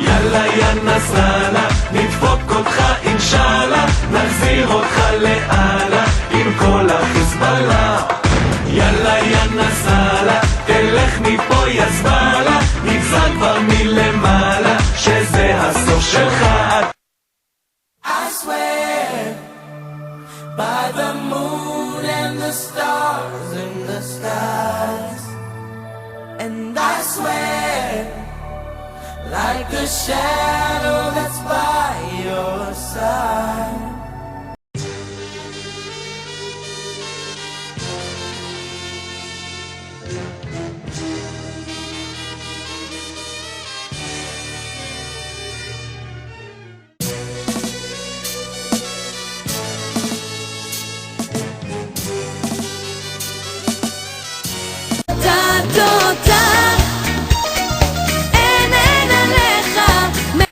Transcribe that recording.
יאללה יא נסראללה, נדפוק אותך אינשאללה, נחזיר אותך לאללה עם כל החיזבאללה. יאללה יא נסראללה, תלך מפה יא זבאללה, נגזר כבר מלמעלה שזה הסוף שלך. I swear by the moon and the stars in the skies, and I swear like a shadow that's by your side.